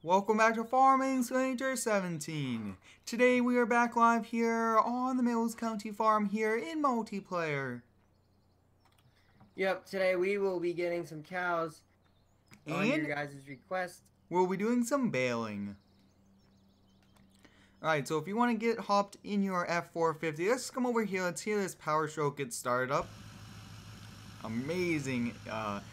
Welcome back to Farming Simulator 17. Today we are back live here on the Mills County Farm here in multiplayer. Yep, today we will be getting some cows on your And guys' request. we'll be doing some baling. Alright, so if you want to get hopped in your F450, let's come over here. Let's hear this power stroke get started up. Amazing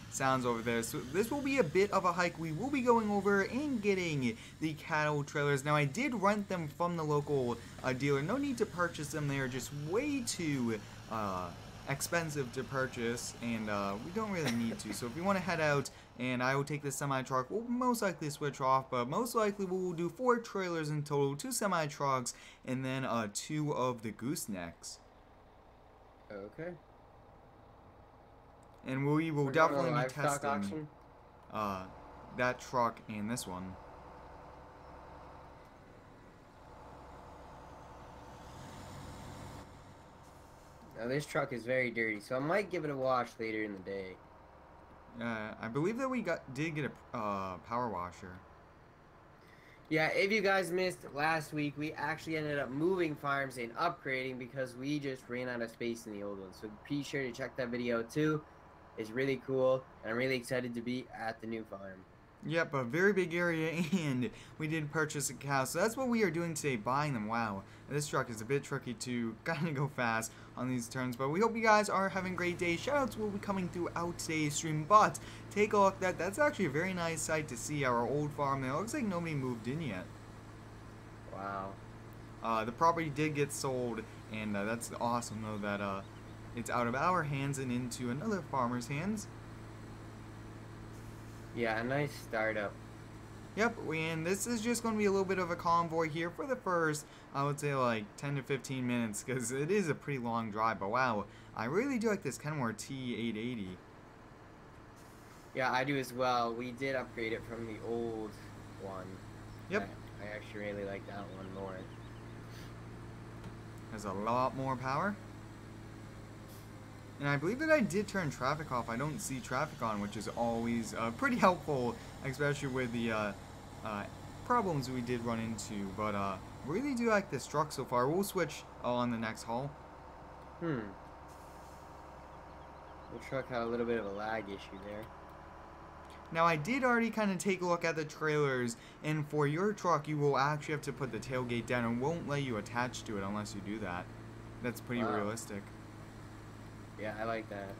sounds over there. So this will be a bit of a hike. We will be going over and getting the cattle trailers. Now I did rent them from the local dealer. No need to purchase them. They are just way too expensive to purchase, and we don't really need to. So if you want to head out, and I will take this semi-truck, we'll most likely switch off, but most likely we will do 4 trailers in total, 2 semi-trucks, and then 2 of the goosenecks. Okay. And we will We're definitely going to be livestock testing auction. that truck and this one. Now this truck is very dirty, so I might give it a wash later in the day. I believe that we did get a power washer. Yeah, if you guys missed last week, we actually ended up moving farms and upgrading because we just ran out of space in the old one. So be sure to check that video too. It's really cool, and I'm really excited to be at the new farm. Yep, a very big area, and we did purchase a cow, so that's what we are doing today, buying them. Wow, this truck is a bit tricky to kind of go fast on these turns, but we hope you guys are having a great day. Shoutouts will be coming throughout today's stream, but take a look. That's actually a very nice sight to see, our old farm there. It looks like nobody moved in yet. Wow. The property did get sold, and that's awesome, though, that it's out of our hands and into another farmer's hands. Yeah, a nice startup. Yep, and this is just going to be a little bit of a convoy here for the first, I would say, like 10 to 15 minutes, because it is a pretty long drive. But wow, I really do like this Kenmore T880. Yeah, I do as well. We did upgrade it from the old one. Yep. I actually really like that one more. Has a lot more power. And I believe that I did turn traffic off. I don't see traffic on, which is always pretty helpful, especially with the problems we did run into. But really do like this truck so far. We'll switch on the next haul. The truck had a little bit of a lag issue there. Now I did already kind of take a look at the trailers, and for your truck you will actually have to put the tailgate down and won't let you attach to it unless you do that. That's pretty realistic. Yeah, I like that.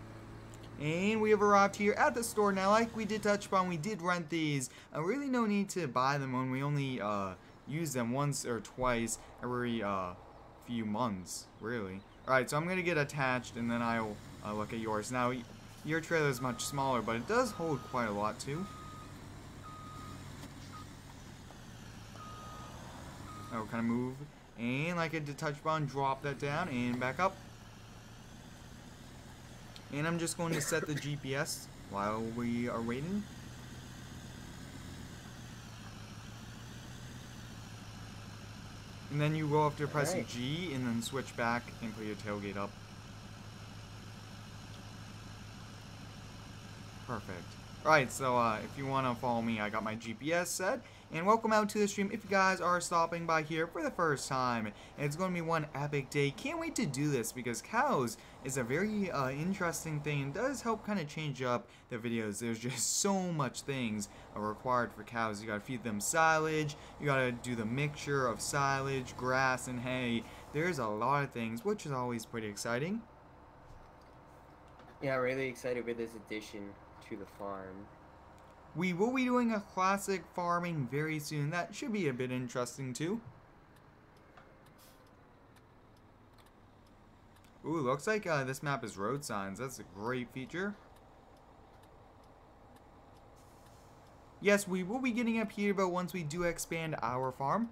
And we have arrived here at the store. Now, like we did touch upon, we did rent these. Really no need to buy them when we only use them once or twice every few months, really. Alright, so I'm going to get attached, and then I'll look at yours. Now, your trailer is much smaller, but it does hold quite a lot, too. I'll kind of move, and like I did touch upon, drop that down, and back up. And I'm just going to set the GPS while we are waiting. And then you will have to press G and then switch back and put your tailgate up. Perfect. Alright, so if you want to follow me, I got my GPS set. And welcome out to the stream if you guys are stopping by here for the first time. And it's going to be one epic day. Can't wait to do this because cows is a very interesting thing and does help kind of change up the videos. There's just so much things required for cows. You got to feed them silage. You got to do the mixture of silage, grass, and hay. There's a lot of things, which is always pretty exciting. Yeah, really excited for this addition to the farm. We will be doing a classic farming very soon. That should be a bit interesting too. Ooh, looks like this map is road signs. That's a great feature. Yes, we will be getting up here, but once we do expand our farm.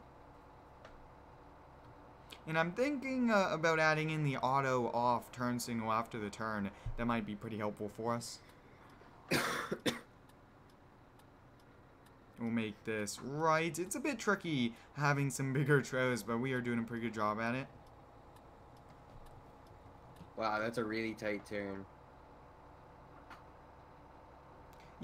And I'm thinking about adding in the auto off turn signal after the turn. That might be pretty helpful for us. We'll make this right. It's a bit tricky having some bigger trailers, but we are doing a pretty good job at it. Wow, that's a really tight turn.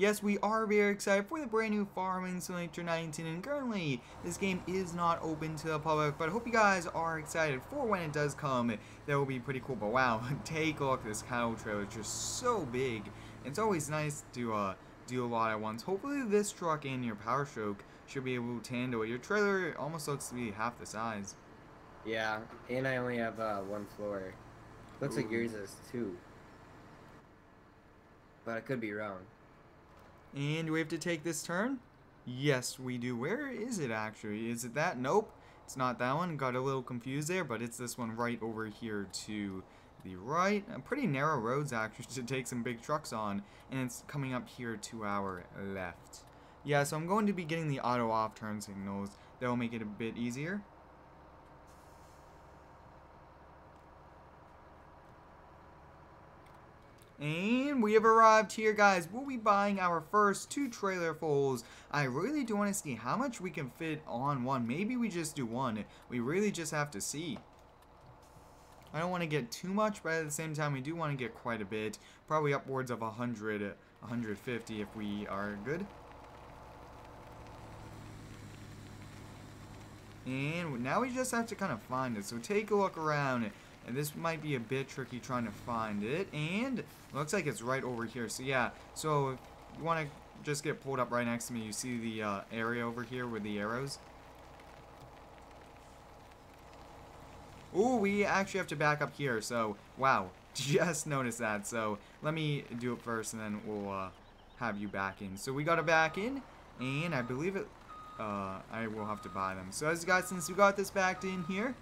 Yes, we are very excited for the brand new Farming Simulator 19, and currently this game is not open to the public, but I hope you guys are excited for when it does come. That will be pretty cool. But wow, take a look at this cow trailer. It's just so big. It's always nice to do a lot at once. Hopefully this truck and your Power Stroke should be able to handle it. Your trailer almost looks to be half the size. Yeah, and I only have one floor. Looks like yours is two. But I could be wrong. And do we have to take this turn? Yes, we do. Where is it actually? Is it that? Nope. It's not that one. Got a little confused there, but it's this one right over here to the right. Pretty narrow roads actually to take some big trucks on. And it's coming up here to our left. Yeah, so I'm going to be getting the auto off turn signals. That will make it a bit easier. And we have arrived here, guys. We'll be buying our first 2 trailer fulls. I really do want to see how much we can fit on one. Maybe we just do one. We really just have to see. I don't want to get too much, but at the same time, we do want to get quite a bit. Probably upwards of 100, 150 if we are good. And now we just have to kind of find it. So take a look around. And this might be a bit tricky trying to find it. And looks like it's right over here. So yeah, so if you want to just get pulled up right next to me, you see the area over here with the arrows. Ooh, we actually have to back up here. So, wow, just noticed that. So let me do it first and then we'll have you back in. So we got to back in. And I believe it, I will have to buy them. So as guys, since we got this backed in here,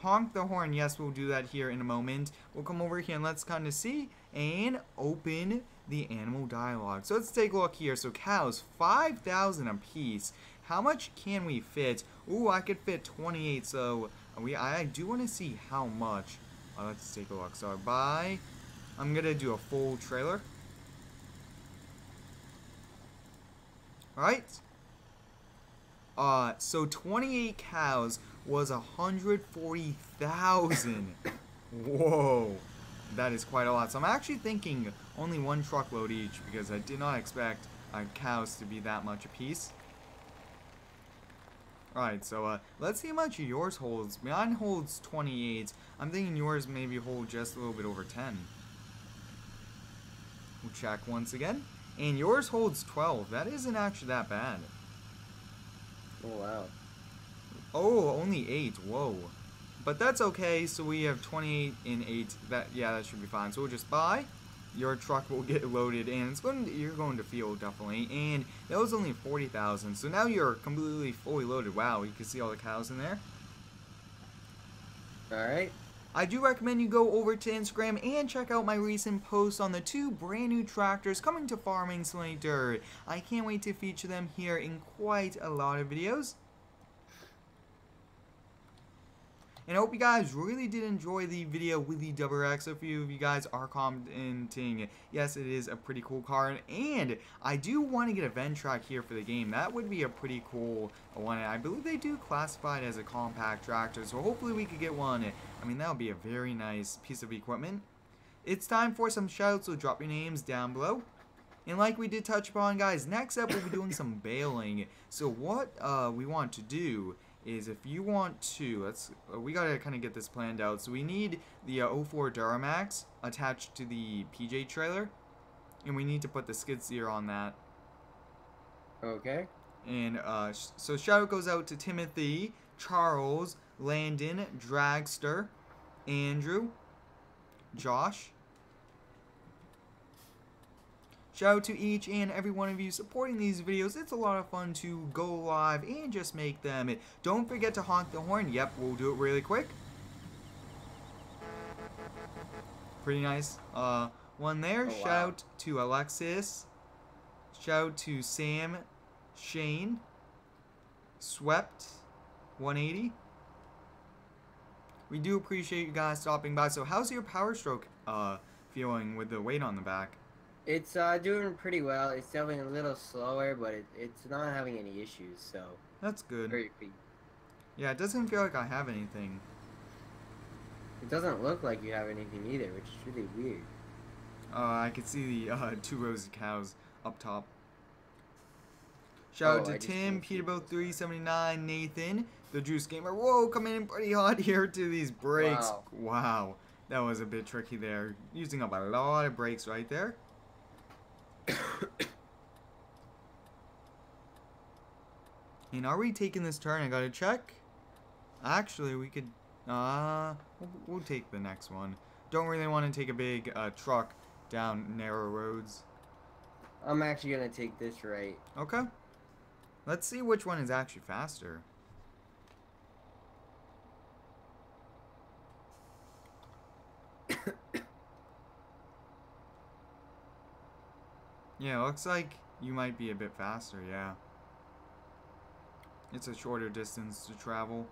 honk the horn. Yes, we'll do that here in a moment. We'll come over here and let's kind of see and open the animal dialogue. So let's take a look here. So cows, 5,000 a piece. How much can we fit? Ooh, I could fit 28. So I do want to see how much. Let's take a look. So I'm gonna do a full trailer. All right. So 28 cows was 140,000. Whoa, that is quite a lot. So I'm actually thinking only 1 truckload each because I did not expect cows to be that much a piece. Alright, so let's see how much yours holds. Mine holds 28. I'm thinking yours maybe hold just a little bit over 10. We'll check once again. And yours holds 12. That isn't actually that bad. Oh, wow. Oh, only 8. Whoa. But that's okay. So we have 28 and 8. That should be fine. So we'll just buy. Your truck will get loaded, and you're going to feel definitely. And that was only 40,000. So now you're completely fully loaded. Wow, you can see all the cows in there. All right. I do recommend you go over to Instagram and check out my recent posts on the 2 brand new tractors coming to Farming Simulator. I can't wait to feature them here in quite a lot of videos. And I hope you guys really did enjoy the video with the WX. A few of you guys are commenting, yes, it is a pretty cool car. And I do want to get a vent track here for the game. That would be a pretty cool one. I believe they do classify it as a compact tractor. So hopefully we could get one. I mean, that would be a very nice piece of equipment. It's time for some shoutouts, so drop your names down below. And like we did touch upon, guys, next up we'll be doing some baling. So what we want to do is, if you want to, we gotta kind of get this planned out. So we need the 04 Duramax attached to the PJ trailer, and we need to put the skid steer on that. Okay. And so shout out goes out to Timothy, Charles, Landon, Dragster, Andrew, Josh. Shout out to each and every one of you supporting these videos. It's a lot of fun to go live and just make them. Don't forget to honk the horn. Yep, we'll do it really quick. Pretty nice one there. Oh, wow. Shout out to Alexis. Shout out to Sam, Shane, Swept, 180. We do appreciate you guys stopping by. So how's your Power Stroke feeling with the weight on the back? It's doing pretty well. It's definitely a little slower, but it's not having any issues, so That's good. very quick. Yeah, it doesn't feel like I have anything. It doesn't look like you have anything either, which is really weird. I can see the 2 rows of cows up top. Shout out to I just Tim, can't see Peterbilt this 379, Nathan, the Juice Gamer. Whoa, coming in pretty hot here to these brakes. Wow. Wow, that was a bit tricky there. Using up a lot of brakes right there. And are we taking this turn? I gotta check. Actually, we could, we'll take the next one. Don't really want to take a big truck down narrow roads. I'm actually gonna take this right. Okay. Let's see which one is actually faster. Yeah, looks like you might be a bit faster, yeah. It's a shorter distance to travel.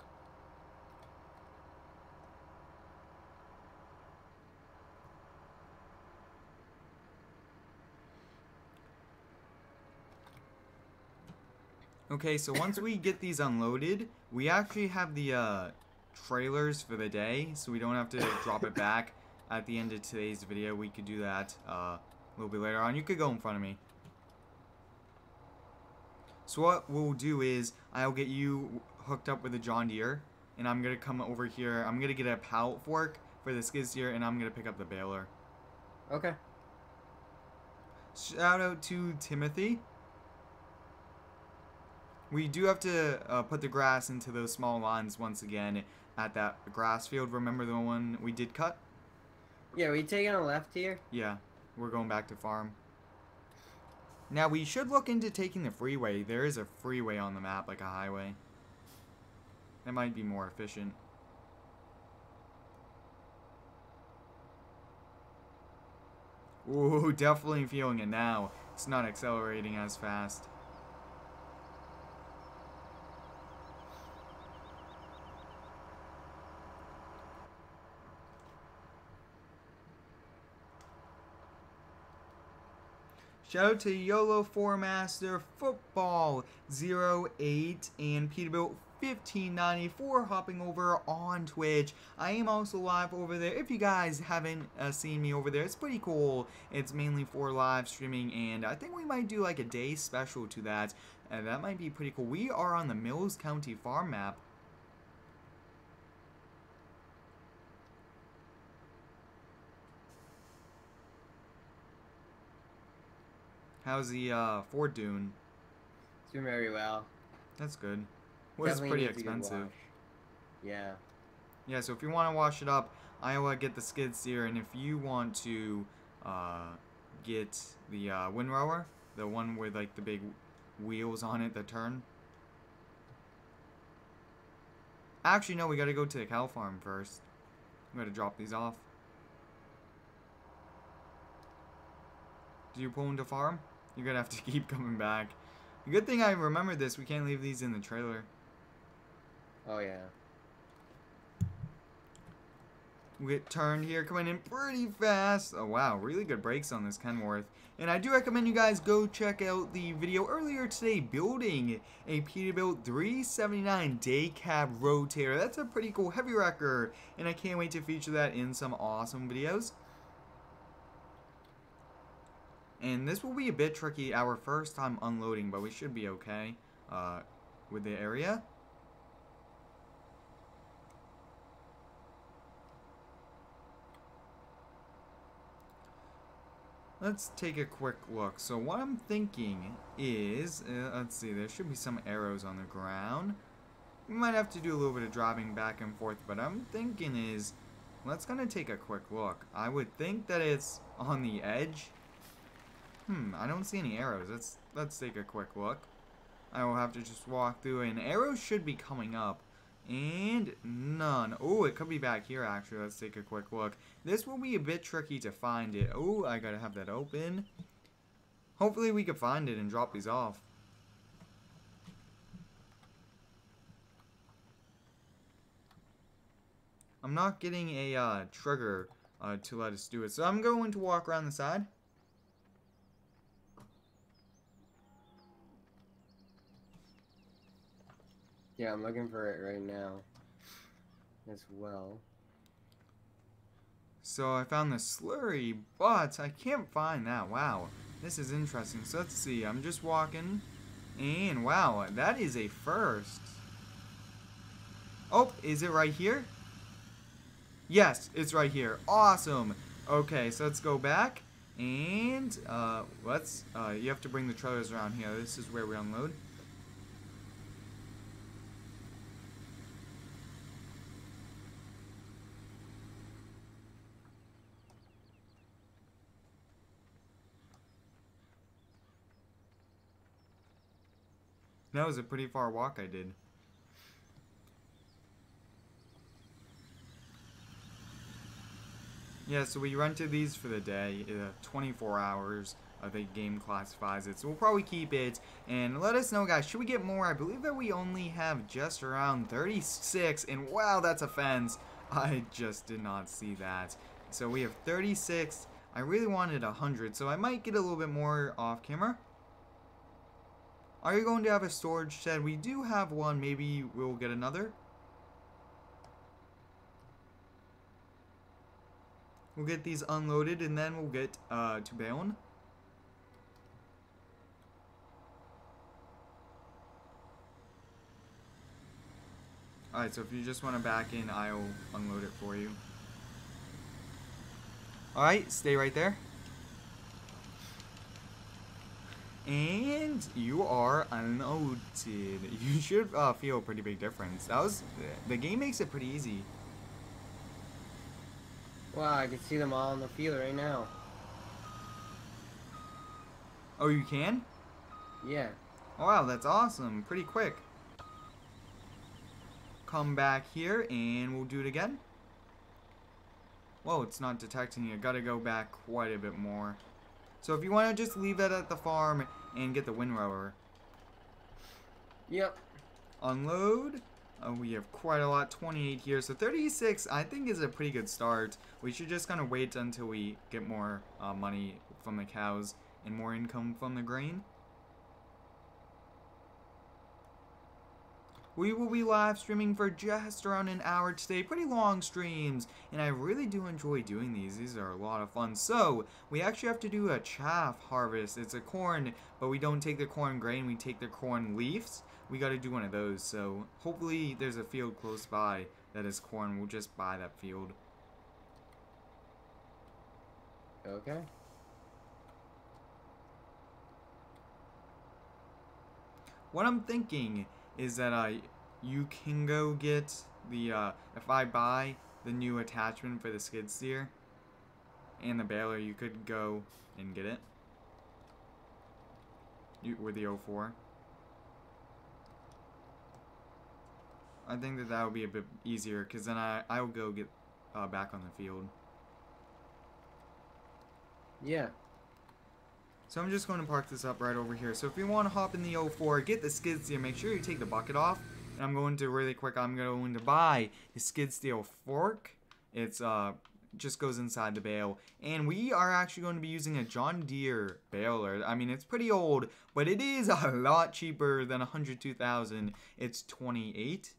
Okay, so once we get these unloaded, we actually have the trailers for the day, so we don't have to drop it back at the end of today's video. We could do that a little bit later on. You could go in front of me. So what we'll do is, I'll get you hooked up with a John Deere, and I'm going to come over here. I'm going to get a pallet fork for the skid steer, and I'm going to pick up the baler. Okay. Shout out to Timothy. We do have to put the grass into those small lines once again at that grass field. Remember the one we did cut? Yeah, we taking a left here? Yeah, we're going back to farm. Now, we should look into taking the freeway. There is a freeway on the map, like a highway. That might be more efficient. Ooh, definitely feeling it now. It's not accelerating as fast. Shout out to YOLO 4Master Football 08 and Peterbilt 1594 hopping over on Twitch. I am also live over there. If you guys haven't seen me over there, it's pretty cool. It's mainly for live streaming, and I think we might do like a day special to that. That might be pretty cool. We are on the Mills County farm map. How's the Ford doing? It's doing very well. That's good. Was pretty expensive. Yeah. Yeah, so if you want to wash it up, I will get the skid steer, and if you want to get the windrower, the one with like the big wheels on it that turn. Actually, no, we gotta go to the cow farm first. We gotta drop these off. Do you pull into farm? You're gonna have to keep coming back. The good thing I remembered this, we can't leave these in the trailer. Oh, yeah. We get turned here, coming in pretty fast. Oh wow, really good brakes on this Kenworth. And I do recommend you guys go check out the video earlier today building a Peterbilt 379 day cab rotator. That's a pretty cool heavy wrecker, and I can't wait to feature that in some awesome videos. And this will be a bit tricky, our first time unloading, but we should be okay with the area. Let's take a quick look. So what I'm thinking is, let's see, there should be some arrows on the ground. We might have to do a little bit of driving back and forth, but I'm thinking is, let's gonna take a quick look. I would think that it's on the edge. I don't see any arrows. Let's take a quick look. I will have to just walk through, and arrows should be coming up. And none. Oh, it could be back here, actually. Let's take a quick look. This will be a bit tricky to find it. Oh, I gotta have that open. Hopefully we can find it and drop these off. I'm not getting a trigger to let us do it. So I'm going to walk around the side. Yeah, I'm looking for it right now as well. So I found the slurry, but I can't find that. Wow. This is interesting. So let's see. I'm just walking. And wow, that is a first. Oh, is it right here? Yes, it's right here. Awesome. Okay, so let's go back. And you have to bring the trailers around here. This is where we unload. That was a pretty far walk I did. Yeah, so we rented these for the day, 24 hours. The game classifies it, so we'll probably keep it. And let us know, guys, should we get more? I believe that we only have just around 36, and wow, that's a fence. I just did not see that. So we have 36. I really wanted 100, so I might get a little bit more off camera. Are you going to have a storage shed? We do have one. Maybe we'll get another. We'll get these unloaded, and then we'll get to Baling. Alright, so if you just want to back in, I'll unload it for you. Alright, stay right there. And you are unloaded. You should feel a pretty big difference. The game makes it pretty easy. Wow, I can see them all in the field right now. Oh, you can? Yeah. Oh, wow, that's awesome. Pretty quick. Come back here and we'll do it again. Whoa, it's not detecting you. Gotta go back quite a bit more. So if you want to just leave that at the farm and get the windrower. Yep. Unload. We have quite a lot, 28 here. So 36, I think, is a pretty good start. We should just kind of wait until we get more money from the cows and more income from the grain. We will be live streaming for just around an hour today. Pretty long streams, and I really do enjoy doing these. These are a lot of fun. So, we actually have to do a chaff harvest. It's a corn, but we don't take the corn grain, we take the corn leaves. We got to do one of those. So, hopefully there's a field close by that is corn. We'll just buy that field. Okay. What I'm thinking is that you can go get the if I buy the new attachment for the skid steer and the baler, you could go and get it with the 04. I think that would be a bit easier, because then I will go get back on the field. Yeah. So I'm just going to park this up right over here. So if you want to hop in the 04, get the skid steer, make sure you take the bucket off. And I'm going to really quick, I'm going to buy the skid steer fork. It's just goes inside the bale. And we are actually going to be using a John Deere baler. I mean, it's pretty old, but it is a lot cheaper than 102,000. It's 28.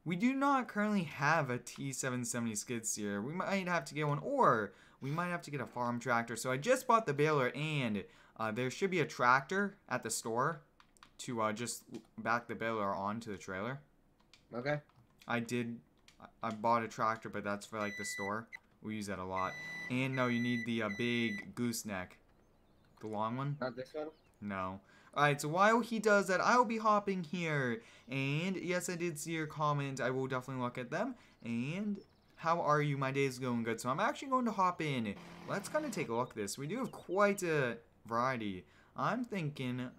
We do not currently have a T770 skid steer. We might have to get one, or we might have to get a farm tractor. So I just bought the baler, and there should be a tractor at the store to just back the baler onto the trailer. Okay. I bought a tractor, but that's for like the store. We use that a lot. And no, you need the big gooseneck. The long one? Not this one? No. Alright, so while he does that, I will be hopping here. And yes, I did see your comment. I will definitely look at them. And how are you? My day is going good. So I'm actually going to hop in. Let's kind of take a look at this. We do have quite a variety. I'm thinking,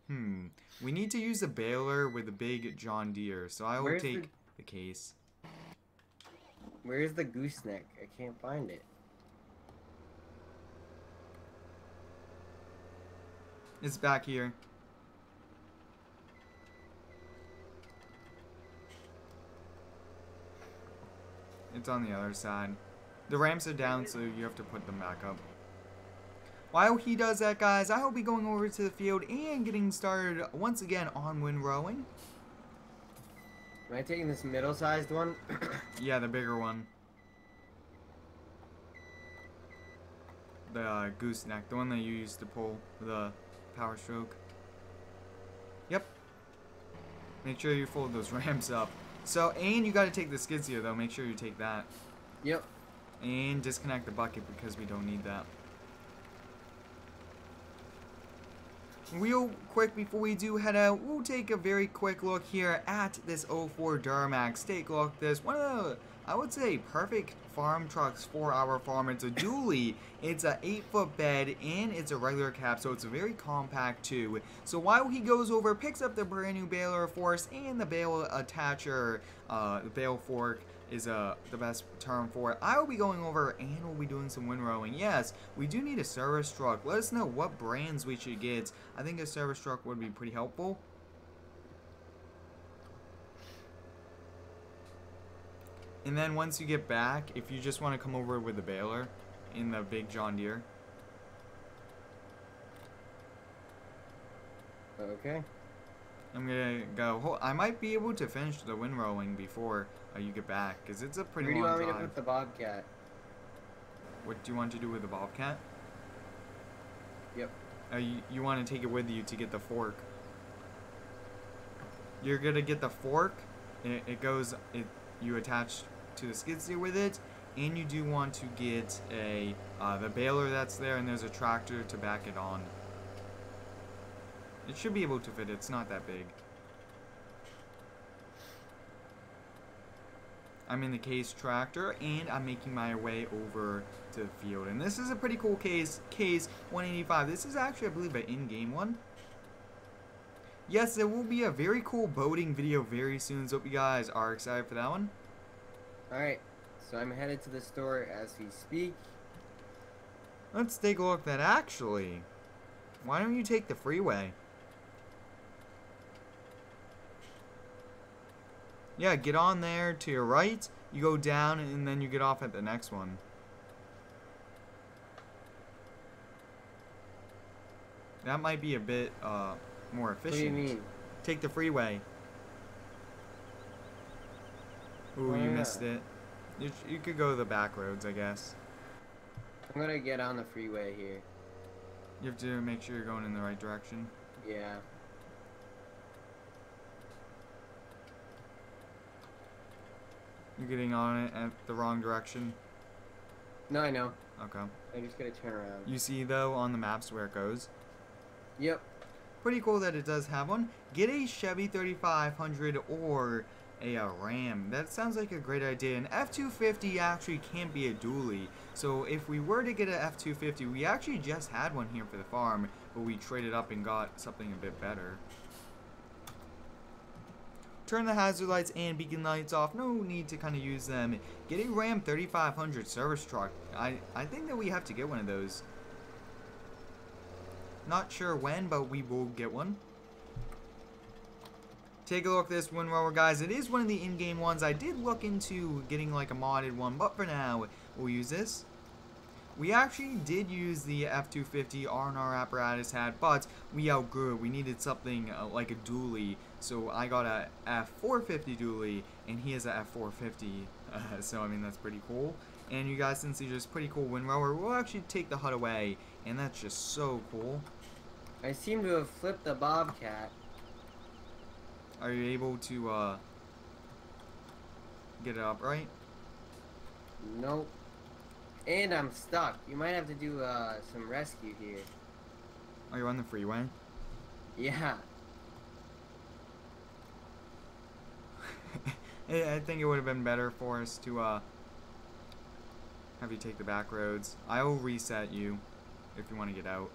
we need to use a baler with a big John Deere. So I will take the case. Where's the gooseneck? I can't find it. It's back here. It's on the other side. The ramps are down, so you have to put them back up. While he does that, guys, I will be going over to the field and getting started once again on windrowing. Am I taking this middle-sized one? Yeah, the bigger one. the gooseneck, the one that you used to pull the power stroke. Yep. Make sure you fold those ramps up. So, and you got to take the skid steer though. Make sure you take that. Yep. And disconnect the bucket because we don't need that. Real quick before we do head out, we'll take a very quick look here at this 04 Duramax. Take a look at this. One of the, I would say, perfect farm trucks for our farm. It's a dually. It's a 8-foot bed and it's a regular cab, so it's a very compact too. So while he goes over, picks up the brand new baler for us and the bale attacher, the bale fork is the best term for it. I will be going over and we'll be doing some windrowing. Yes, we do need a service truck. Let us know what brands we should get. I think a service truck would be pretty helpful. And then once you get back, if you just want to come over with the baler in the big John Deere. Okay. I'm gonna go. I might be able to finish the windrowing before you get back, because it's a pretty long drive. Where do you want me to put the Bobcat? What do you want to do with the Bobcat? Yep. You want to take it with you to get the fork. You're gonna get the fork. You attach to the skid steer with it, and you do want to get the baler that's there, and there's a tractor to back it on. It should be able to fit. It's not that big. I'm in the case tractor, and I'm making my way over to the field. And this is a pretty cool case 185. This is actually, I believe, an in-game one. Yes, there will be a very cool boating video very soon, so hope you guys are excited for that one. Alright, so I'm headed to the store as we speak. Let's take a look at that. Actually, why don't you take the freeway? Yeah, get on there to your right, you go down, and then you get off at the next one. That might be a bit more efficient. What do you mean? Take the freeway. Ooh, Oh, you yeah. missed it. You could go the back roads, I guess. I'm gonna get on the freeway here. You have to make sure you're going in the right direction. Yeah. You're getting on it at the wrong direction. No, I know. Okay. I just gotta turn around. You see, though, on the maps where it goes. Yep. Pretty cool that it does have one. Get a Chevy 3500 or a Ram. That sounds like a great idea. An F-250 actually can't be a dually. So if we were to get an F-250, we actually just had one here for the farm, but we traded up and got something a bit better. Turn the hazard lights and beacon lights off. No need to kind of use them. Get a Ram 3500 service truck. I think that we have to get one of those. Not sure when, but we will get one. Take a look at this windrower, guys. It is one of the in-game ones. I did look into getting like a modded one, but for now, we'll use this. We actually did use the F-250 R&R apparatus had, but we outgrew it. We needed something like a dually, so I got a F-450 dually, and he has a F-450, so I mean, that's pretty cool. And you guys can see just pretty cool windrower. We'll actually take the HUD away, and that's just so cool. I seem to have flipped the Bobcat. Are you able to get it upright? Nope. And I'm stuck. You might have to do some rescue here. Are you on the freeway? Yeah. I think it would have been better for us to have you take the back roads. I will reset you if you want to get out.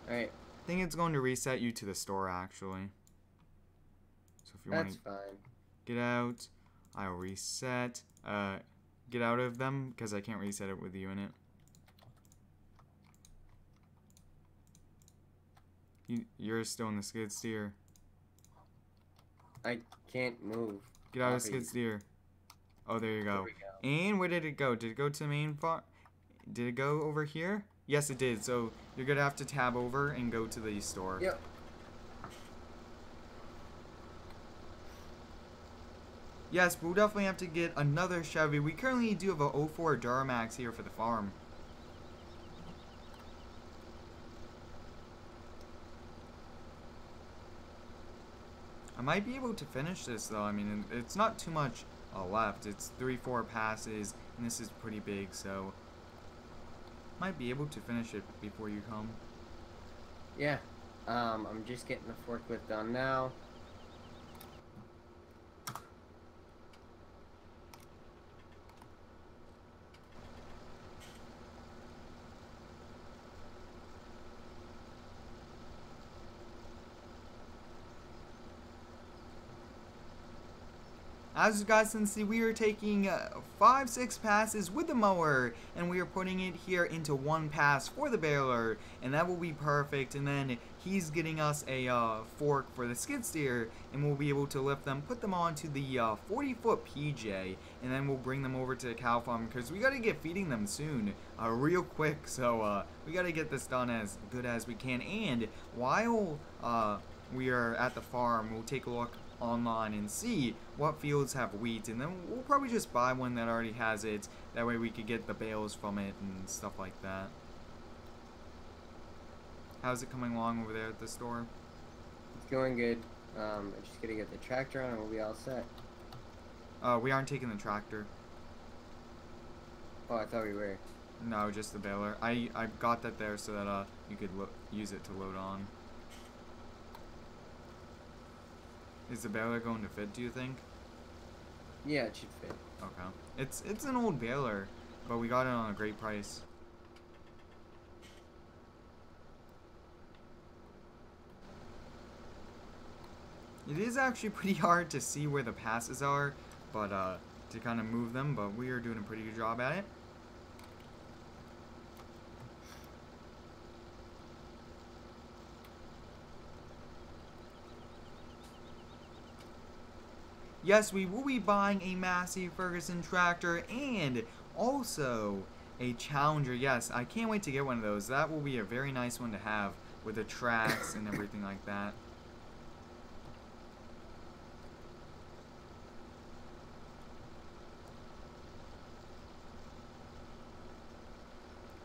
Alright. I think it's going to reset you to the store, actually. So if you want That's to fine. get out, I'll reset. Get out of them, because I can't reset it with you in it. You're still in the skid steer. I can't move. Get out of the skid steer. Oh, there you go. There we go. And where did it go? Did it go to the main farm? Did it go over here? Yes, it did. So you're going to have to tab over and go to the store. Yep. Yes, we'll definitely have to get another Chevy. We currently do have a 04 Duramax here for the farm. I might be able to finish this though. I mean, it's not too much left. It's 3-4 passes, and this is pretty big, so might be able to finish it before you come. Yeah. I'm just getting the forklift done now. As you guys can see, we are taking 5-6 passes with the mower, and we are putting it here into one pass for the baler, and that will be perfect. And then he's getting us a fork for the skid steer, and we'll be able to lift them, put them onto the 40-foot PJ, and then we'll bring them over to the cow farm, because we got to get feeding them soon, real quick. So we got to get this done as good as we can. And while we are at the farm, we'll take a look online and see what fields have wheat, and then we'll probably just buy one that already has it. That way we could get the bales from it and stuff like that. How's it coming along over there at the store? It's going good. I'm just gonna get the tractor on and we'll be all set. We aren't taking the tractor. Oh, I thought we were. No, just the baler. I got that there so that you could use it to load on. Is the baler going to fit, do you think? Yeah, it should fit. Okay. It's an old baler, but we got it on a great price. It is actually pretty hard to see where the passes are, but to kind of move them, but we are doing a pretty good job at it. Yes, we will be buying a Massey Ferguson tractor and also a Challenger. Yes, I can't wait to get one of those. That will be a very nice one to have with the tracks and everything like that.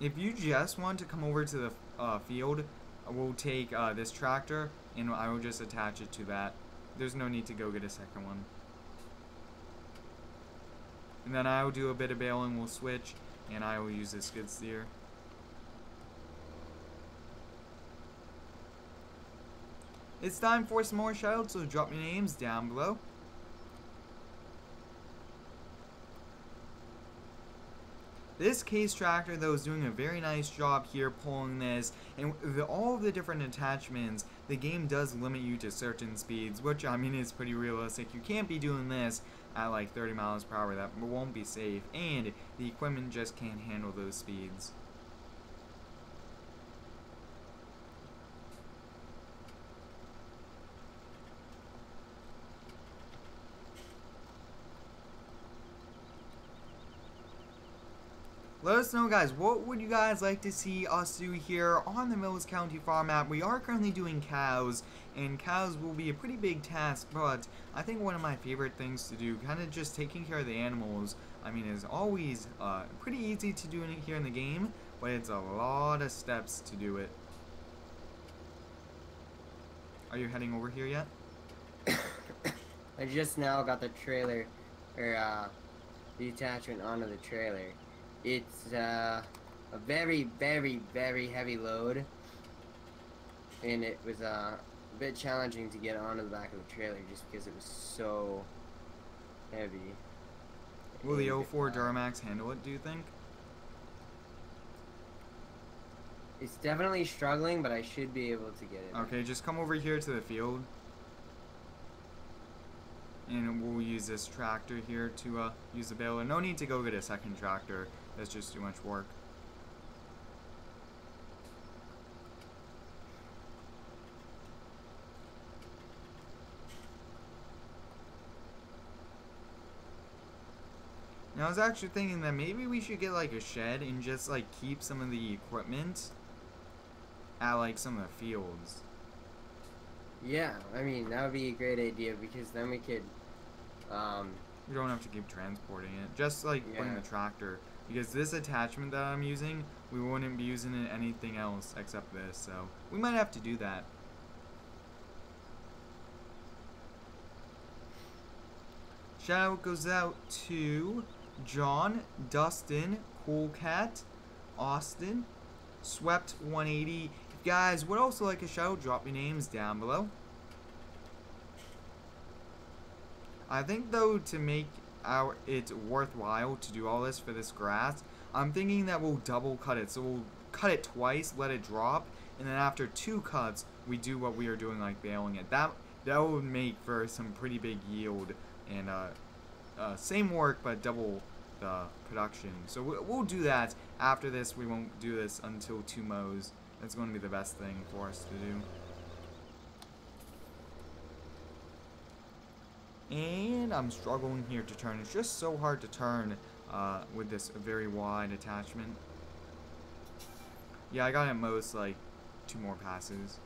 If you just want to come over to the field, we'll take this tractor and I will just attach it to that. There's no need to go get a second one. And then I will do a bit of baling, we'll switch, and I will use the skid steer. It's time for some more shoutouts, so drop your names down below. This case tractor, though, is doing a very nice job here pulling this, and all of the different attachments, the game does limit you to certain speeds, which, I mean, is pretty realistic. You can't be doing this at like 30 miles per hour, that won't be safe, and the equipment just can't handle those speeds. Let us know, guys, what would you guys like to see us do here on the Mills County Farm app? We are currently doing cows, and cows will be a pretty big task, but I think one of my favorite things to do, kind of just taking care of the animals, I mean, is always pretty easy to do here in the game, but it's a lot of steps to do it. Are you heading over here yet? I just now got the trailer, or the attachment onto the trailer. It's a very, very, very heavy load, and it was a bit challenging to get onto the back of the trailer just because it was so heavy. Will the 04 Duramax handle it, do you think? It's definitely struggling, but I should be able to get it. Okay, just come over here to the field. And we'll use this tractor here to use the baler. No need to go get a second tractor. That's just too much work. Now, I was actually thinking that maybe we should get like a shed and just like keep some of the equipment at like some of the fields. Yeah, I mean, that would be a great idea because then we could, We don't have to keep transporting it. Just like putting the tractor. Because this attachment that I'm using, we wouldn't be using it anything else except this. So we might have to do that. Shout out goes out to John, Dustin, Cool Cat, Austin, Swept 180. If you guys would also like a shout out, drop your names down below. I think though, to make it worthwhile to do all this for this grass, I'm thinking that we'll double cut it. So we'll cut it twice, let it drop, and then after 2 cuts, we do what we are doing, like baling it. That would make for some pretty big yield, and same work but double the production. So we'll do that after this. We won't do this until 2 mows. That's going to be the best thing for us to do. And I'm struggling here to turn. It's just so hard to turn with this very wide attachment. Yeah, I got at most like 2 more passes.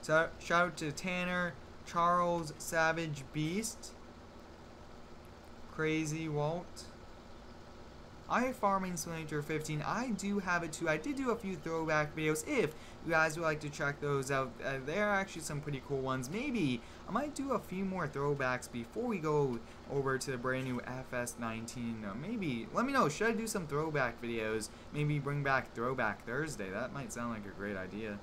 So shout out to Tanner, Charles, Savage Beast, Crazy Walt. I have Farming Simulator 15. I do have it too. I did do a few throwback videos. If you guys would like to check those out, there are actually some pretty cool ones. Maybe I might do a few more throwbacks before we go over to the brand new FS19. Maybe let me know. Should I do some throwback videos? Maybe bring back Throwback Thursday. That might sound like a great idea.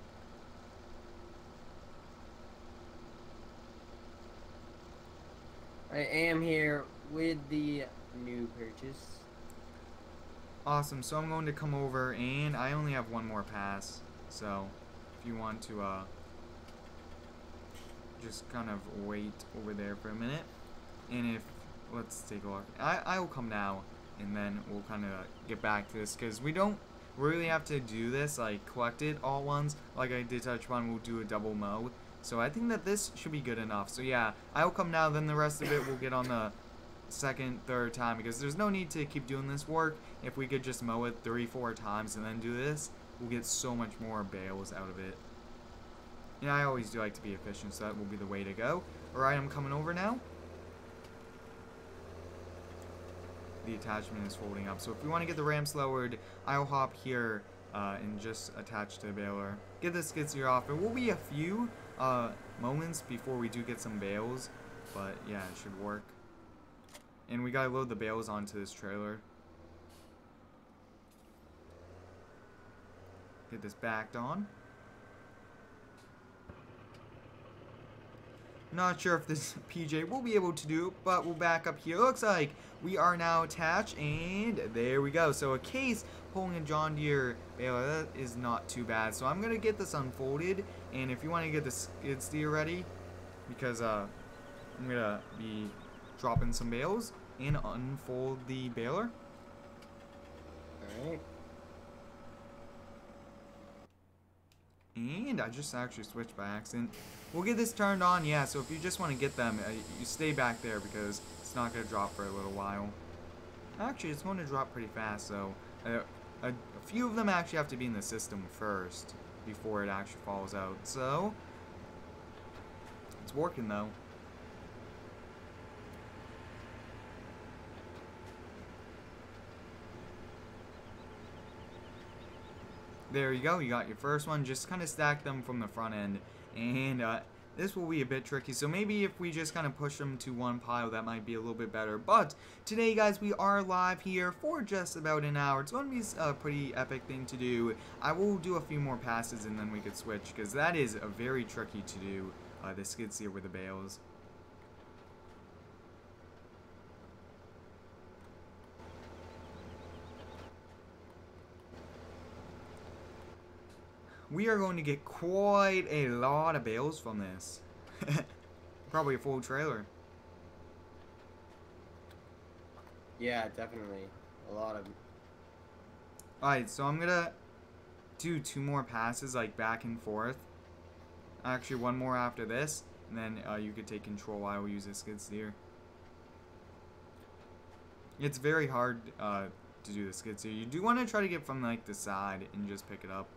I am here with the new purchase. Awesome, so I'm going to come over, and I only have 1 more pass, so if you want to just kind of wait over there for a minute, and if, let's take a look, I will come now, and then we'll kind of get back to this, because we don't really have to do this, like collect it all once, like I did touch on. We'll do a double mow, so I think that this should be good enough. So yeah, I'll come now, then the rest of it we'll get on the 2nd, 3rd time, because there's no need to keep doing this work. If we could just mow it 3-4 times and then do this, we'll get so much more bales out of it. And I always do like to be efficient, so that will be the way to go. Alright, I'm coming over now. The attachment is folding up, so if we want to get the ramps lowered, I'll hop here and just attach to the baler. Get the skid steer off. It will be a few moments before we do get some bales, but yeah, it should work. And we gotta load the bales onto this trailer. Get this backed on. Not sure if this PJ will be able to do, but we'll back up here. Looks like we are now attached, and there we go. So a case pulling a John Deere baler, that is not too bad. So I'm gonna get this unfolded, and if you want to get the skid steer ready, because I'm gonna be dropping some bales and unfold the baler. Alright. And I just actually switched by accident. We'll get this turned on, yeah, so if you just want to get them, you stay back there because it's not going to drop for a little while. Actually, it's going to drop pretty fast, so a few of them actually have to be in the system first before it actually falls out. So, it's working though. There you go, you got your first one. Just kind of stack them from the front end, and this will be a bit tricky, so maybe if we just kind of push them to one pile, that might be a little bit better. But today, guys, we are live here for just about an hour. It's going to be a pretty epic thing to do. I will do a few more passes and then we could switch, because that is a very tricky to do, the skid steer with the bales. We are going to get quite a lot of bales from this. Probably a full trailer. Yeah, definitely. A lot of... Alright, so I'm gonna do 2 more passes, like back and forth. Actually, 1 more after this, and then you could take control. I will use a skid steer. It's very hard to do the skid steer. You do want to try to get from like the side and just pick it up.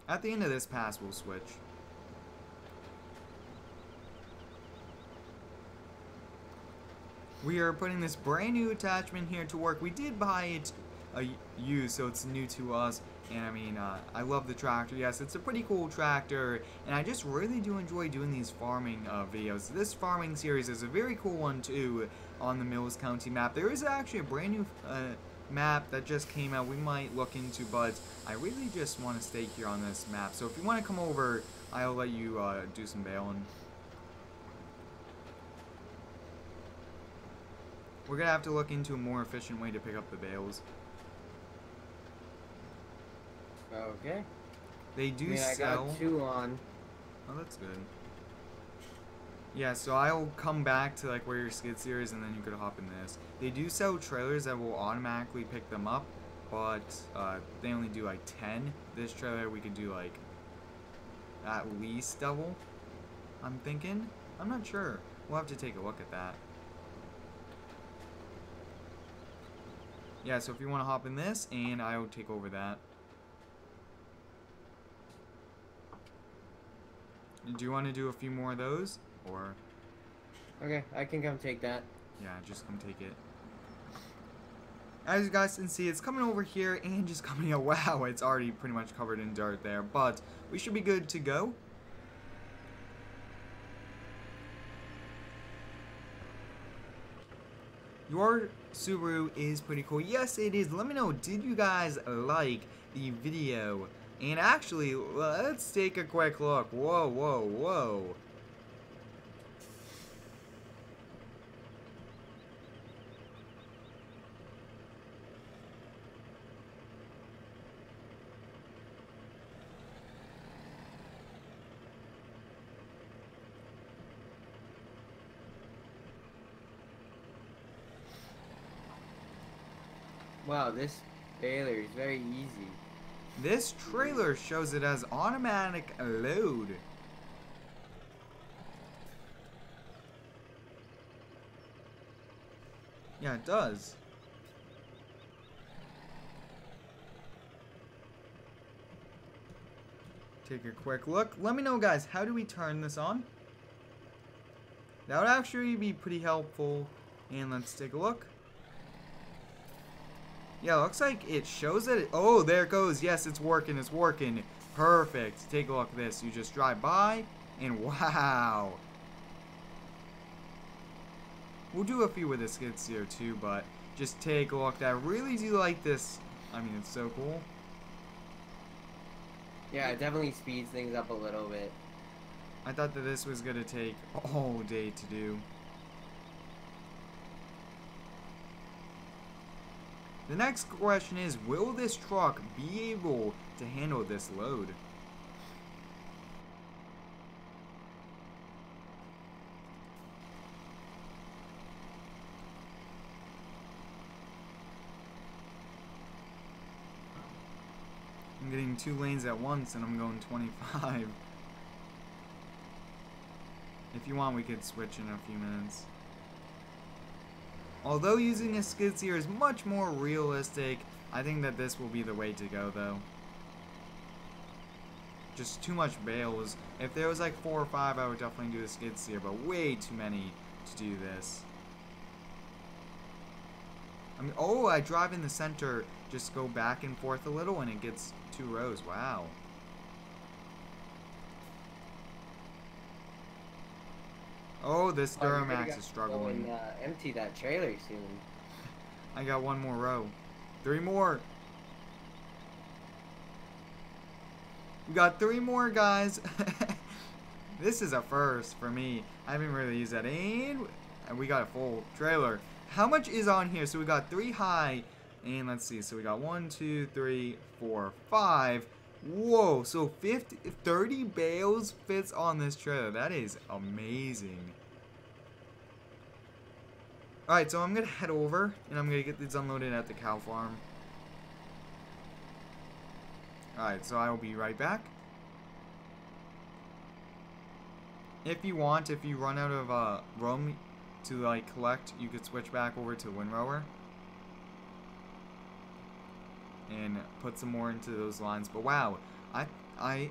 At the end of this pass, we'll switch. We are putting this brand new attachment here to work. We did buy it used, so it's new to us. And I mean, I love the tractor. Yes, it's a pretty cool tractor, and I just really do enjoy doing these farming videos. This farming series is a very cool one too on the Mills County map. There is actually a brand new map that just came out we might look into, but I really just want to stay here on this map. So if you want to come over, I'll let you do some baling. We're gonna have to look into a more efficient way to pick up the bales. Okay. They do I sell. got 2 on. Oh, that's good. Yeah, so I'll come back to like where your skid steer is, and then you could hop in this. They do sell trailers that will automatically pick them up, but they only do like 10. This trailer we could do like at least double, I'm thinking. I'm not sure. We'll have to take a look at that. Yeah, so if you want to hop in this, and I'll take over that. Do you want to do a few more of those, or? Okay, I can come take that. Yeah, just come take it. As you guys can see, it's coming over here and just coming out. Wow, it's already pretty much covered in dirt there, but we should be good to go. Your Subaru is pretty cool. Yes, it is. Let me know, did you guys like the video? And actually, let's take a quick look. Whoa, whoa, whoa. Wow, this baler is very easy. This trailer shows it as automatic load. Yeah, it does. Take a quick look. Let me know, guys, how do we turn this on? That would actually be pretty helpful. And let's take a look. Yeah, looks like it shows that oh, there it goes. Yes, it's working. It's working. Perfect. Take a look at this. You just drive by, and wow. We'll do a few with the skid steer too, but just take a look. I really do like this. I mean, it's so cool. Yeah, it definitely speeds things up a little bit. I thought that this was going to take all day to do. The next question is, will this truck be able to handle this load? I'm getting 2 lanes at once and I'm going 25. If you want, we could switch in a few minutes. Although using a skid steer is much more realistic, I think that this will be the way to go, though. Just too much bales. If there was like 4 or 5, I would definitely do a skid steer, but way too many to do this. I mean, oh, I drive in the center, just go back and forth a little, and it gets 2 rows. Wow. Oh, this Duramax is struggling. Empty that trailer soon. I got 1 more row. 3 more. We got 3 more, guys. This is a first for me. I haven't really used that. And we got a full trailer. How much is on here? So we got 3 high. And let's see. So we got 1, 2, 3, 4, 5. Whoa. So 30 bales fits on this trailer. That is amazing. Alright, so I'm going to head over. And I'm going to get these unloaded at the cow farm. Alright, so I will be right back. If you want, if you run out of room to like collect, you could switch back over to windrower and put some more into those lines. But wow, I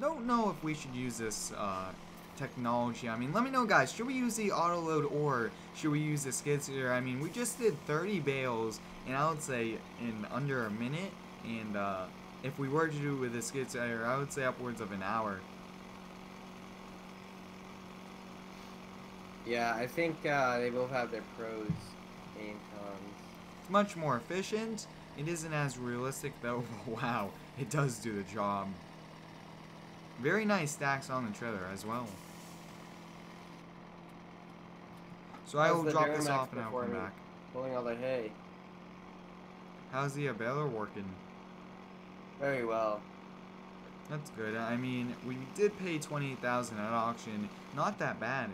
don't know if we should use this technology. I mean, let me know, guys. Should we use the auto load or should we use the skid steer? I mean, we just did 30 bales, and I would say in under a minute, and if we were to do it with a skid steer, I would say upwards of an hour. Yeah, I think they both have their pros and cons. It's much more efficient. It isn't as realistic though. Wow, it does do the job. Very nice stacks on the trailer as well. So I will drop this off and I'll come back. Pulling all the hay. How's the baler working? Very well. That's good. I mean, we did pay $28,000 at auction. Not that bad.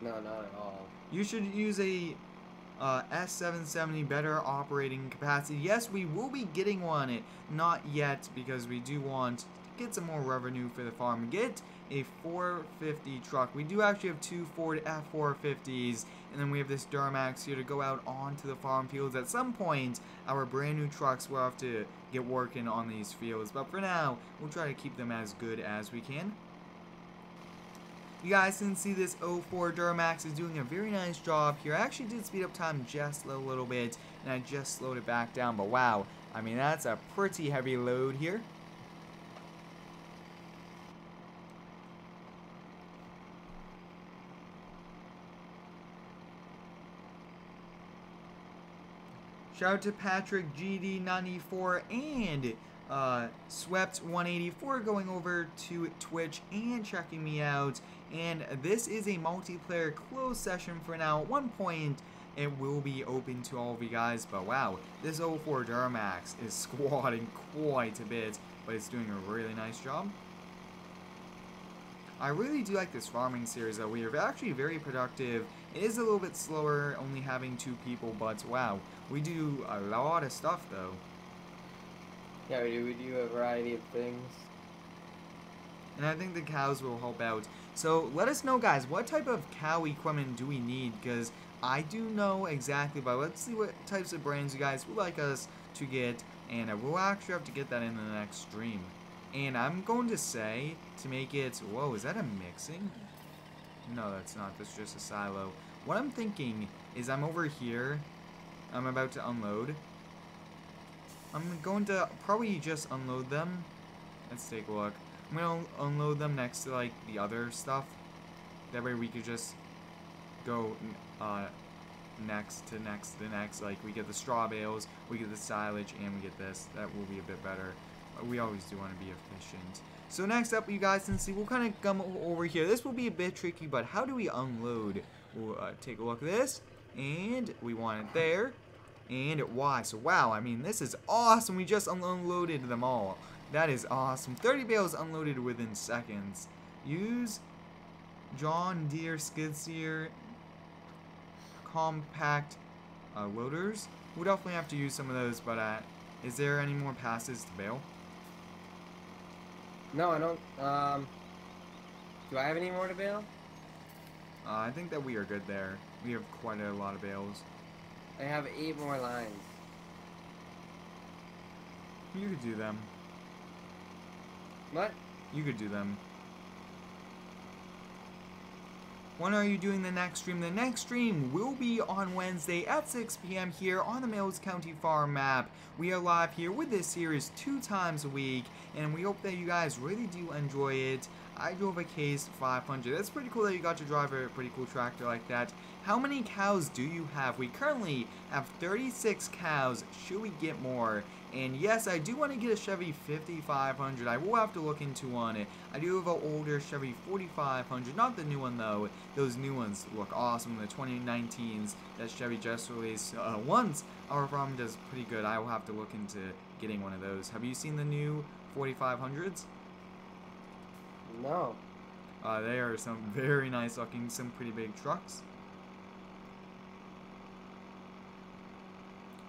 No, not at all. You should use a S770 better operating capacity. Yes, we will be getting one. Not yet, because we do want to get some more revenue for the farm. Get a 450 truck. We do actually have two Ford F450s, and then we have this Duramax here to go out onto the farm fields. At some point, our brand new trucks will have to get working on these fields, but for now, we'll try to keep them as good as we can. You guys can see this 04 Duramax is doing a very nice job here. I actually did speed up time just a little bit, and I just slowed it back down, but wow, I mean, that's a pretty heavy load here. Shout out to Patrick GD94 and Swept 184 going over to Twitch and checking me out. And this is a multiplayer closed session for now. At one point, it will be open to all of you guys. But wow, this 04 Duramax is squatting quite a bit, but it's doing a really nice job. I really do like this farming series though. We are actually very productive. It is a little bit slower, only having 2 people, but wow, we do a lot of stuff though. Yeah, we do a variety of things. And I think the cows will help out. So let us know, guys, what type of cow equipment do we need? Because I do know exactly, but let's see what types of brands you guys would like us to get. And we'll actually have to get that in the next stream. And I'm going to say, to make it... Whoa, is that a mixing? No, that's not. That's just a silo. What I'm thinking is I'm over here. I'm about to unload. I'm going to probably just unload them. Let's take a look. I'm going to unload them next to, like, the other stuff. That way we could just go next to next to next. Like, we get the straw bales, we get the silage, and we get this. That will be a bit better. We always do want to be efficient. So next up, you guys can see, we'll kind of come over here. This will be a bit tricky, but how do we unload? We'll take a look at this, and we want it there, and Y. So wow, I mean, this is awesome. We just unloaded them all. That is awesome. 30 bales unloaded within seconds. Use John Deere skid steer compact loaders. We'll definitely have to use some of those, but is there any more passes to bale? No, I don't. Do I have any more to bale? I think that we are good there. We have quite a lot of bales. I have 8 more lines. You could do them. What? You could do them. When are you doing the next stream? The next stream will be on Wednesday at 6 p.m. here on the Mills County Farm map. We are live here with this series 2 times a week, and we hope that you guys really do enjoy it. I drove a Case 500. That's pretty cool that you got to drive a pretty cool tractor like that. How many cows do you have? We currently have 36 cows. Should we get more? And yes, I do want to get a Chevy 5500. I will have to look into one. I do have an older Chevy 4500. Not the new one though. Those new ones look awesome. The 2019s that Chevy just released. Once our farm does pretty good, I will have to look into getting one of those. Have you seen the new 4500s? No. They are some very nice looking, some pretty big trucks.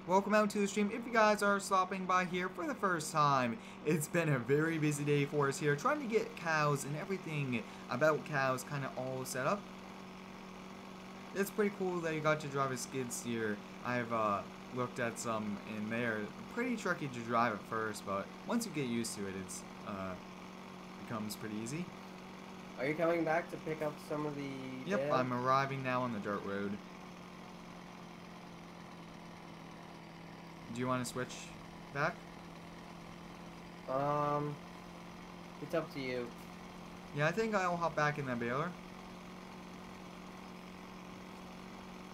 Welcome out to the stream. If you guys are stopping by here for the first time, it's been a very busy day for us here, trying to get cows and everything about cows kind of all set up. It's pretty cool that you got to drive a skid steer. I've looked at some and they're pretty tricky to drive at first, but once you get used to it, it's becomes pretty easy. Are you coming back to pick up some of the... Yep, I'm arriving now on the dirt road. Do you want to switch back? Um, it's up to you. Yeah, I think I'll hop back in that baler.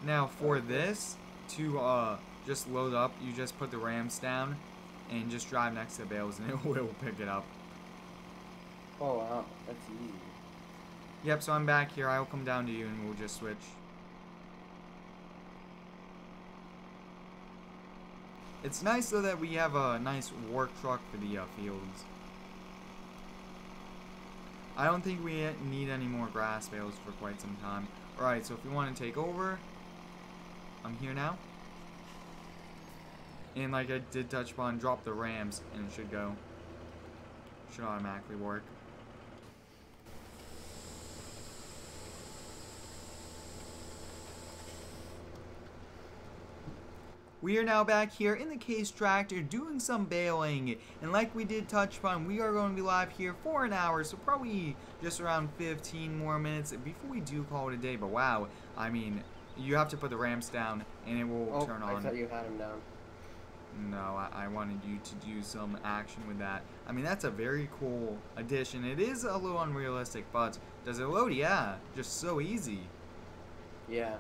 Now for Okay. this, to just load up, you just put the rams down and just drive next to the bales and it will pick it up. Oh wow, that's easy. Yep, so I'm back here. I'll come down to you and we'll just switch. It's nice though that we have a nice work truck for the fields. I don't think we need any more grass bales for quite some time. Alright, so if you want to take over, I'm here now. And like I did touch upon, drop the rams and it should go. Should automatically work. We are now back here in the Case Tractor doing some baling, and like we did touch upon, we are going to be live here for an hour, so probably just around 15 more minutes before we do call it a day. But wow, I mean, you have to put the ramps down and it will turn on. I thought you had him down. No, I wanted you to do some action with that. I mean, that's a very cool addition. It is a little unrealistic, but does it load? Yeah, just so easy. Yeah.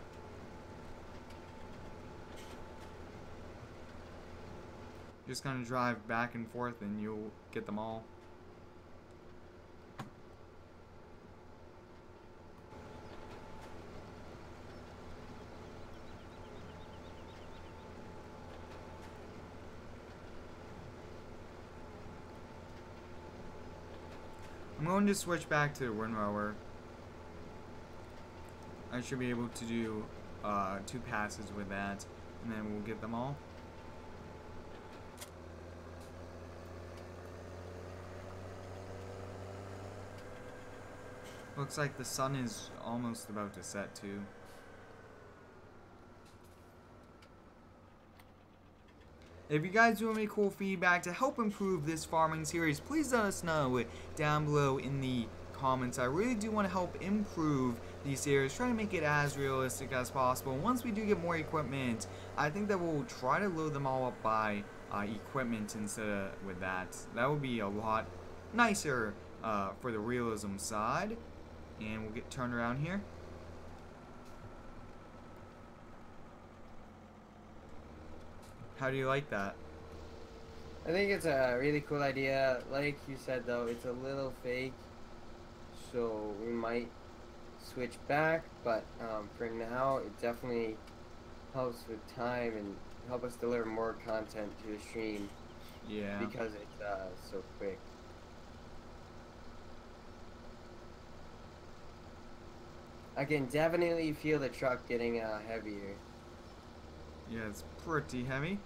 Just kind of drive back and forth and you'll get them all. I'm going to switch back to the windrower. I should be able to do 2 passes with that, and then we'll get them all. Looks like the sun is almost about to set too. If you guys do have any cool feedback to help improve this farming series, please let us know down below in the comments. I really do want to help improve these series, try to make it as realistic as possible. Once we do get more equipment, I think that we'll try to load them all up by equipment instead of with that. That would be a lot nicer for the realism side. And we'll get turned around here. How do you like that? I think it's a really cool idea. Like you said though, it's a little fake. So we might switch back, but for now it definitely helps with time and help us deliver more content to the stream. Yeah. Because it's so quick. I can definitely feel the truck getting heavier. Yeah, it's pretty heavy.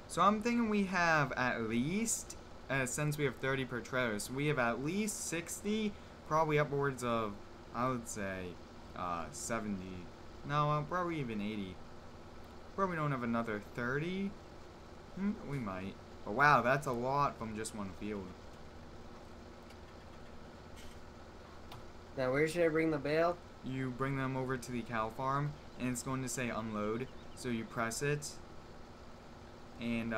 So I'm thinking we have at least, since we have 30 per trailer, so we have at least 60, probably upwards of, I would say, 70. No, probably even 80. Probably don't have another 30. We might. But wow, that's a lot from just one field. Now where should I bring the bale? You bring them over to the cow farm, and it's going to say unload. So you press it, and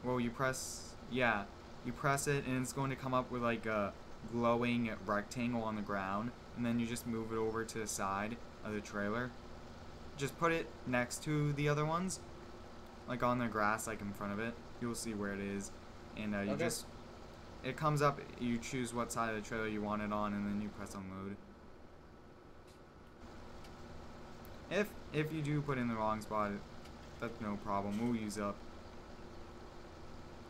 well, you press it, and it's going to come up with like a glowing rectangle on the ground, and then you just move it over to the side of the trailer. Just put it next to the other ones, like on the grass, like in front of it. You'll see where it is, and you just, it comes up, you choose what side of the trailer you want it on, and then you press unload. If you do put in the wrong spot, that's no problem. We'll use up,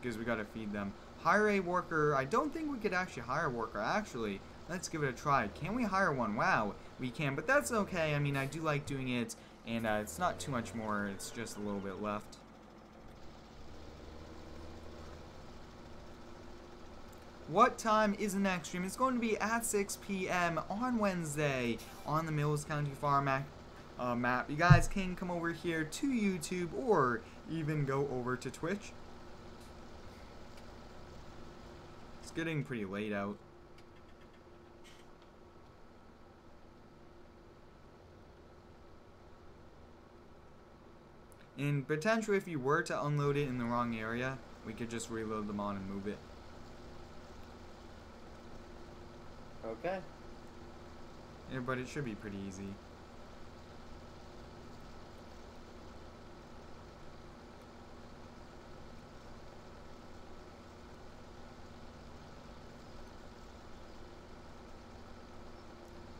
because we gotta feed them. Hire a worker. I don't think we could actually hire a worker. Actually, let's give it a try. Can we hire one? Wow, we can, but that's okay. I mean, I do like doing it, and it's not too much more. It's just a little bit left. What time is the next stream? It's going to be at 6 p.m. on Wednesday on the Mills County Farm map. You guys can come over here to YouTube or even go over to Twitch. It's getting pretty late out. And potentially, if you were to unload it in the wrong area, we could just reload them on and move it. Okay. Yeah, but it should be pretty easy.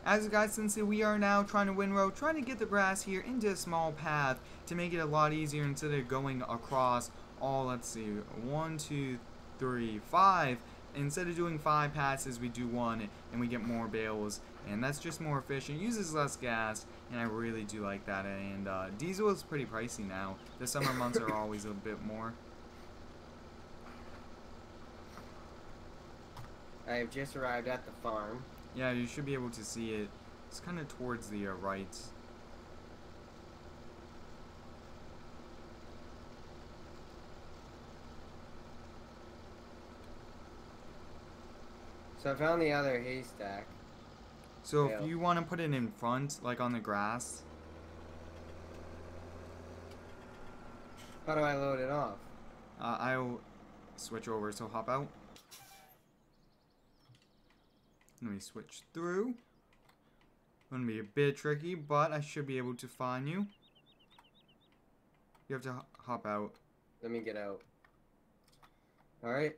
As you guys can see, we are now trying to windrow, trying to get the grass here into a small path to make it a lot easier instead of going across all, let's see, 1, 2, 3, 5. Instead of doing 5 passes, we do 1 and we get more bales. And that's just more efficient, uses less gas, and I really do like that. And diesel is pretty pricey now. The summer months are always a bit more. I have just arrived at the farm. Yeah, you should be able to see it. It's kind of towards the right. So I found the other haystack. So if you want to put it in front, like on the grass. How do I load it off? I'll switch over, so hop out. Let me switch through. Gonna be a bit tricky, but I should be able to find you. You have to hop out. Let me get out. Alright.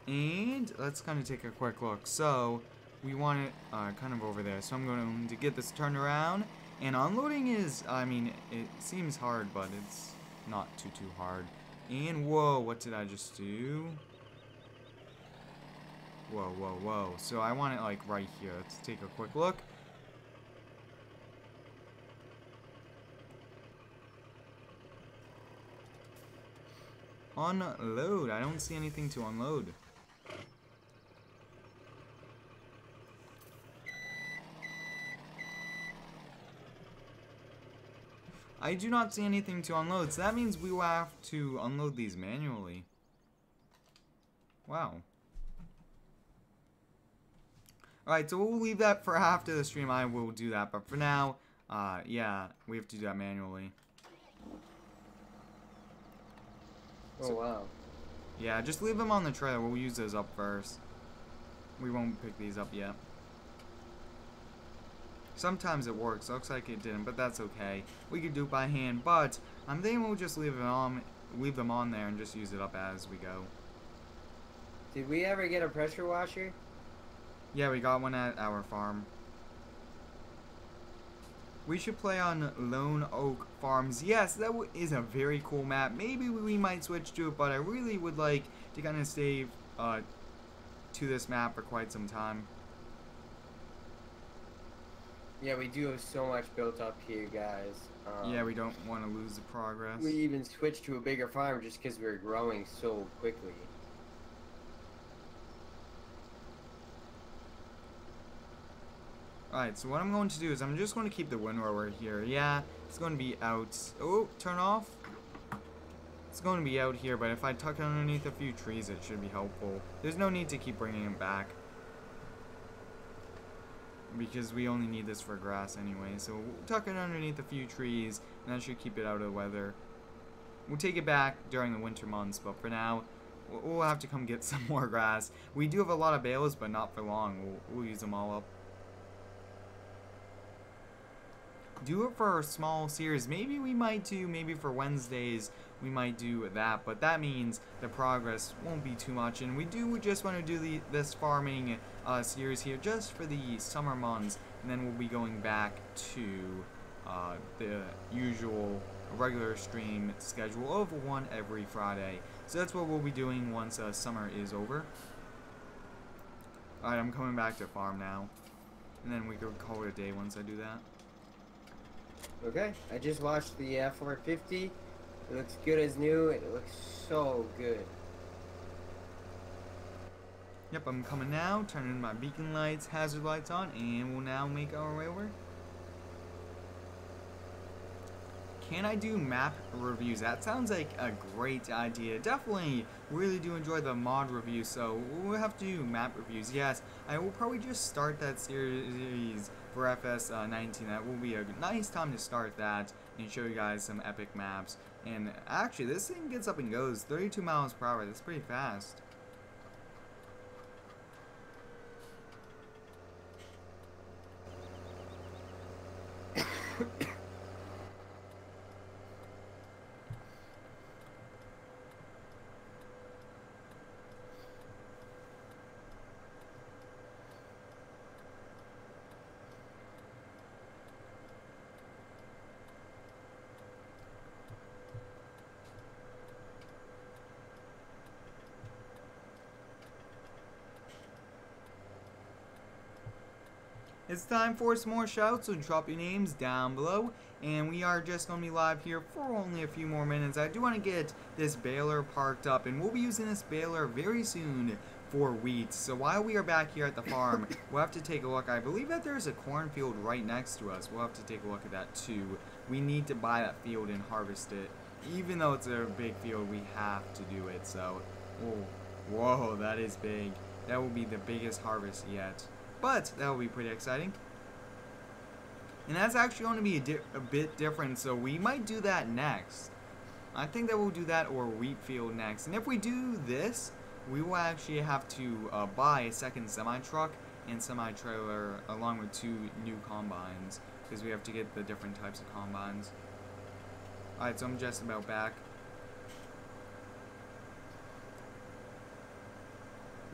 And let's kind of take a quick look. So we want it kind of over there. So I'm going to get this turned around. And unloading is, I mean, it seems hard, but it's not too hard. And whoa, what did I just do? Whoa. So I want it like right here. Let's take a quick look. Unload. I don't see anything to unload. I do not see anything to unload, so that means we will have to unload these manually. Wow. Alright, so we'll leave that for after the stream. I will do that, but for now, yeah, we have to do that manually. Oh, wow. Yeah, just leave them on the trailer. We'll use those up first. We won't pick these up yet. Sometimes it works. Looks like it didn't, but that's okay. We could do it by hand, but I'm thinking we'll just leave them on there and just use it up as we go. Did we ever get a pressure washer? Yeah, we got one at our farm. We should play on Lone Oak Farms. Yes, that is a very cool map. Maybe we might switch to it, but I really would like to kind of stay to this map for quite some time. Yeah, we do have so much built up here, guys. Yeah, we don't want to lose the progress. We even switched to a bigger farm just because we were growing so quickly. Alright, so what I'm going to do is I'm just going to keep the windrower here. Yeah, it's going to be out. Oh, turn off. It's going to be out here, but if I tuck it underneath a few trees, it should be helpful. There's no need to keep bringing it back, because we only need this for grass anyway. So we'll tuck it underneath a few trees, and that should keep it out of the weather. We'll take it back during the winter months, but for now, we'll have to come get some more grass. We do have a lot of bales, but not for long. We'll use them all up. Do it for a small series. Maybe we might do, maybe for Wednesdays, we might do that, but that means the progress won't be too much, and we do just want to do this farming series here just for the summer months, and then we'll be going back to the usual regular stream schedule of one every Friday. So that's what we'll be doing once summer is over. Alright, I'm coming back to farm now, and then we could call it a day once I do that. Okay, I just watched the F450. It looks good as new. It looks so good. Yep, I'm coming now. Turning my beacon lights, hazard lights on, and we'll now make our way over. can I do map reviews? That sounds like a great idea. Definitely really do enjoy the mod review, so we'll have to do map reviews. Yes, I will probably just start that series for FS19. That will be a nice time to start that and show you guys some epic maps. And actually, this thing gets up and goes 32 miles per hour. That's pretty fast. It's time for some more shouts, so drop your names down below. And we are just going to be live here for only a few more minutes. I do want to get this baler parked up, and we'll be using this baler very soon for wheat. So while we are back here at the farm, we'll have to take a look. I believe that there's a cornfield right next to us. We'll have to take a look at that too. We need to buy that field and harvest it. Even though it's a big field, we have to do it. So, whoa, that is big. That will be the biggest harvest yet. But that will be pretty exciting. And that's actually going to be a bit different, so we might do that next. I think that we'll do that or wheat field next. And if we do this, we will actually have to buy a second semi-truck and semi-trailer along with 2 new combines, because we have to get the different types of combines. Alright, so I'm just about back.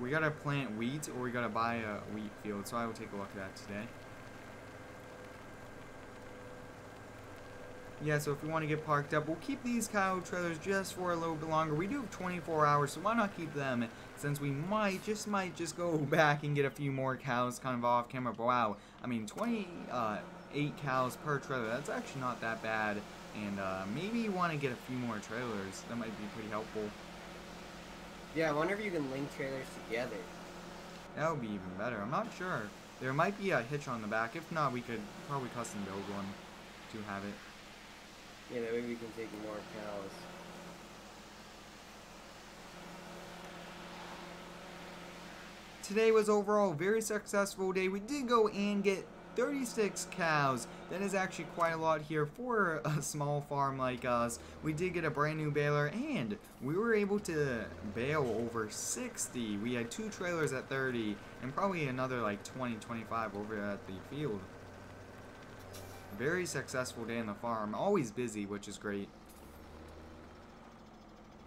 We gotta plant wheat or we gotta buy a wheat field, so I will take a look at that today. Yeah, so if we want to get parked up, we'll keep these cow trailers just for a little bit longer. We do have 24 hours, so why not keep them, since we might just go back and get a few more cows kind of off camera. But wow, I mean, 28 cows per trailer, that's actually not that bad. And maybe you want to get a few more trailers. That might be pretty helpful. Yeah, I wonder if you can link trailers together. That would be even better. I'm not sure. There might be a hitch on the back. If not, we could probably custom build one to have it. Yeah, that way we can take more cows. Today was overall a very successful day. We did go and get 36 cows. That is actually quite a lot here for a small farm like us. We did get a brand new baler and we were able to bale over 60. We had 2 trailers at 30 and probably another like 20, 25 over at the field. Very successful day in the farm. Always busy, which is great.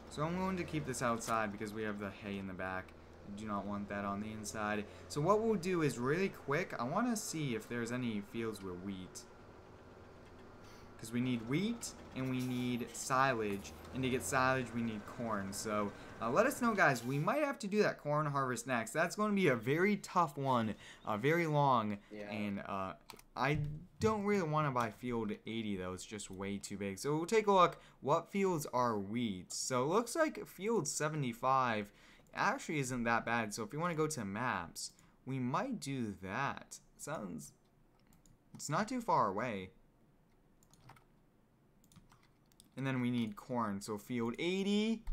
So I'm going to keep this outside because we have the hay in the back. Do not want that on the inside. So what we'll do is really quick, I want to see if there's any fields with wheat. Because we need wheat and we need silage. And to get silage we need corn. So let us know, guys. We might have to do that corn harvest next. That's going to be a very tough one. Very long. Yeah. And I don't really want to buy field 80 though. It's just way too big. So we'll take a look. What fields are wheat? So it looks like field 75 actually isn't that bad. So if you want to go to maps, we might do that. It's not too far away. And then we need corn. So field 80,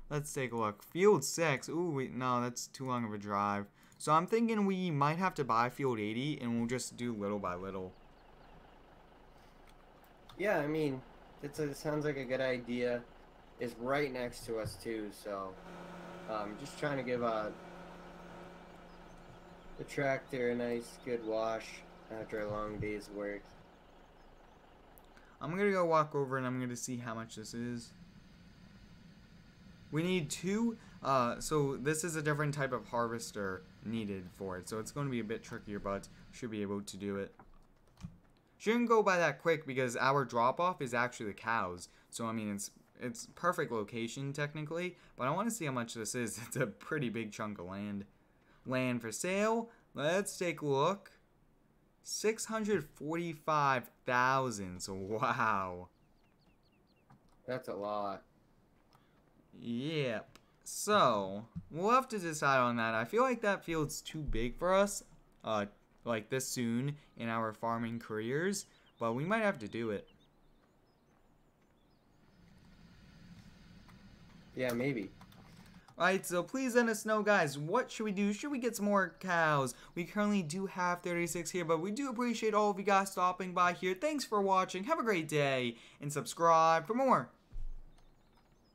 let's take a look. Field 6, ooh, no, that's too long of a drive. So I'm thinking we might have to buy field 80 and we'll just do little by little. Yeah, I mean, it sounds like a good idea. It's right next to us too, so just trying to give the tractor a nice good wash after a long day's work. I'm gonna go walk over and I'm gonna see how much this is. We need 2, so this is a different type of harvester needed for it, so it's going to be a bit trickier, but should be able to do it. Shouldn't go by that quick because our drop-off is actually the cows, so I mean it's perfect location technically, but I want to see how much this is. It's a pretty big chunk of land. Land for sale, let's take a look. 645,000, so wow. That's a lot. Yep. So, we'll have to decide on that. I feel like that field's too big for us, like this soon in our farming careers, but we might have to do it. Yeah, maybe. Alright, so please let us know, guys, what should we do? Should we get some more cows? We currently do have 36 here, but we do appreciate all of you guys stopping by here. Thanks for watching. Have a great day, and subscribe for more.